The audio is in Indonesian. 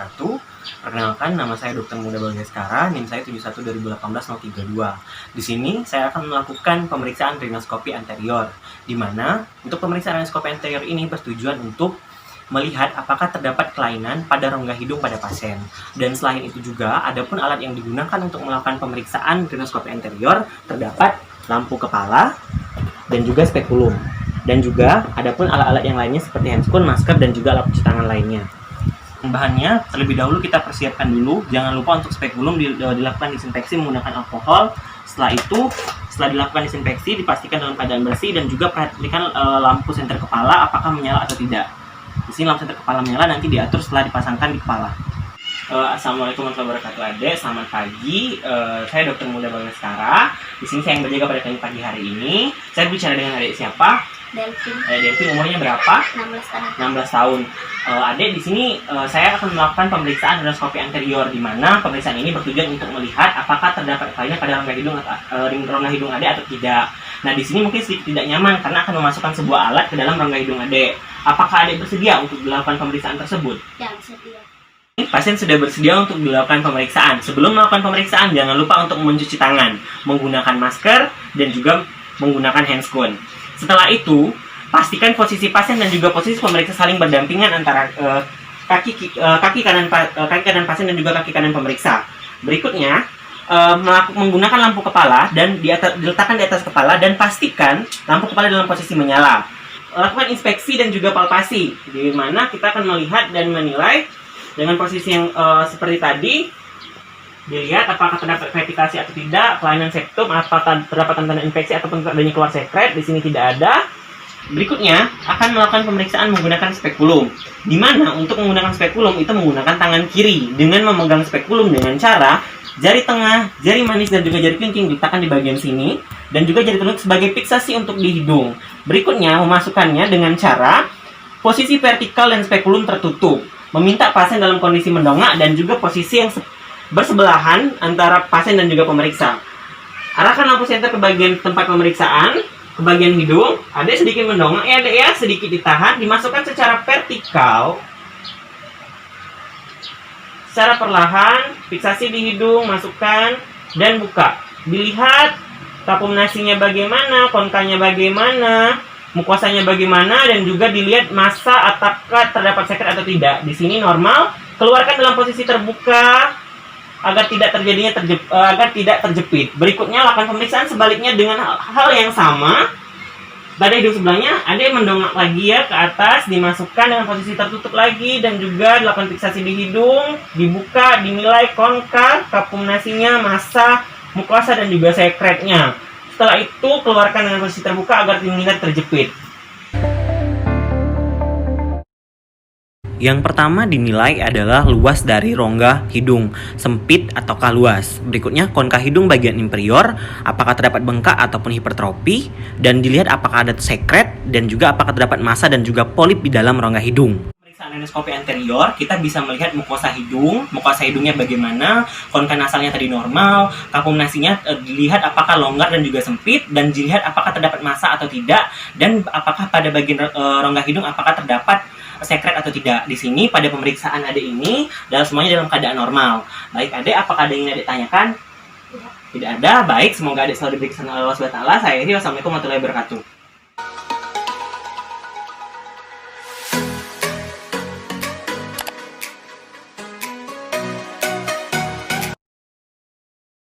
wabarakatuh. Perkenalkan, nama saya Dr. Muda Bagaskara, NIM saya 71 2018 Di sini saya akan melakukan pemeriksaan rinoskopi anterior, di mana untuk pemeriksaan rinoskopi anterior ini bertujuan untuk melihat apakah terdapat kelainan pada rongga hidung pada pasien. Dan selain itu juga, adapun alat yang digunakan untuk melakukan pemeriksaan rinoskopi anterior terdapat lampu kepala dan juga spekulum. Dan juga adapun alat-alat yang lainnya seperti handscoon, masker, dan juga alat cuci tangan lainnya. Bahannya terlebih dahulu kita persiapkan dulu. Jangan lupa untuk spekulum dilakukan disinfeksi menggunakan alkohol. Setelah itu, setelah dilakukan disinfeksi, dipastikan dalam keadaan bersih dan juga perhatikan lampu senter kepala apakah menyala atau tidak. Di sini lampu senter kepala menyala, nanti diatur setelah dipasangkan di kepala. Assalamualaikum warahmatullahi wabarakatuh. Selamat pagi. Saya Dr. Muda Bagaskara. Di sini saya yang berjaga pada pagi hari ini. Saya bicara dengan adik siapa? Delvin, umurnya berapa? 16 tahun. Adik, di sini saya akan melakukan pemeriksaan rinoskopi anterior, di mana pemeriksaan ini bertujuan untuk melihat apakah terdapat kelainan pada rongga hidung adik atau tidak. Nah, di sini mungkin sedikit tidak nyaman karena akan memasukkan sebuah alat ke dalam rongga hidung adik. Apakah adik bersedia untuk dilakukan pemeriksaan tersebut? Ya, bersedia. Pasien sudah bersedia untuk dilakukan pemeriksaan. Sebelum melakukan pemeriksaan, jangan lupa untuk mencuci tangan, menggunakan masker, dan juga menggunakan handscoon. Setelah itu, pastikan posisi pasien dan juga posisi pemeriksa saling berdampingan antara kaki kanan pasien dan juga kaki kanan pemeriksa. Berikutnya, menggunakan lampu kepala dan diletakkan di atas kepala dan pastikan lampu kepala dalam posisi menyala. Lakukan inspeksi dan juga palpasi, di mana kita akan melihat dan menilai dengan posisi yang seperti tadi. Dilihat apakah terdapat vertikasi atau tidak, kelainan septum, apakah terdapat tanda infeksi ataupun adanya keluar sekret. Di sini tidak ada. Berikutnya akan melakukan pemeriksaan menggunakan spekulum. Di mana untuk menggunakan spekulum itu menggunakan tangan kiri dengan memegang spekulum dengan cara jari tengah, jari manis dan juga jari kelingking diletakkan di bagian sini dan juga jari telunjuk sebagai fiksasi untuk di hidung. Berikutnya memasukkannya dengan cara posisi vertikal dan spekulum tertutup. Meminta pasien dalam kondisi mendongak dan juga posisi yang bersebelahan antara pasien dan juga pemeriksa. Arahkan lampu senter ke bagian tempat pemeriksaan, ke bagian hidung. Adik sedikit mendongak ya, adik ya, sedikit ditahan, dimasukkan secara vertikal, secara perlahan, fiksasi di hidung, masukkan dan buka. Dilihat kapum nasinya bagaimana, konkanya bagaimana, mukosanya bagaimana, dan juga dilihat massa apakah terdapat sekret atau tidak. Di sini normal. Keluarkan dalam posisi terbuka agar tidak terjepit. Berikutnya lakukan pemeriksaan sebaliknya dengan hal yang sama. Pada hidung sebelahnya, ada yang mendongak lagi ya ke atas, dimasukkan dengan posisi tertutup lagi dan juga dilakukan fiksasi di hidung, dibuka, dinilai konka, kapum nasinya, massa, mukosa dan juga sekretnya. Setelah itu keluarkan dengan posisi terbuka agar tidak terjepit. Yang pertama dinilai adalah luas dari rongga hidung, sempit ataukah luas. Berikutnya konka hidung bagian inferior, apakah terdapat bengkak ataupun hipertrofi, dan dilihat apakah ada sekret dan juga apakah terdapat massa dan juga polip di dalam rongga hidung. Pemeriksaan rinoskopi anterior, kita bisa melihat mukosa hidungnya bagaimana, konka nasalnya tadi normal, kapum nasinya dilihat apakah longgar dan juga sempit, dan dilihat apakah terdapat massa atau tidak, dan apakah pada bagian rongga hidung apakah terdapat sekret atau tidak. Di sini pada pemeriksaan adik ini semuanya dalam keadaan normal. Baik adik, apakah ada yang adik tanyakan? Tidak ada. Baik, semoga adik selalu diberikan oleh Allah SWT. Saya Wassalamualaikum warahmatullahi wabarakatuh.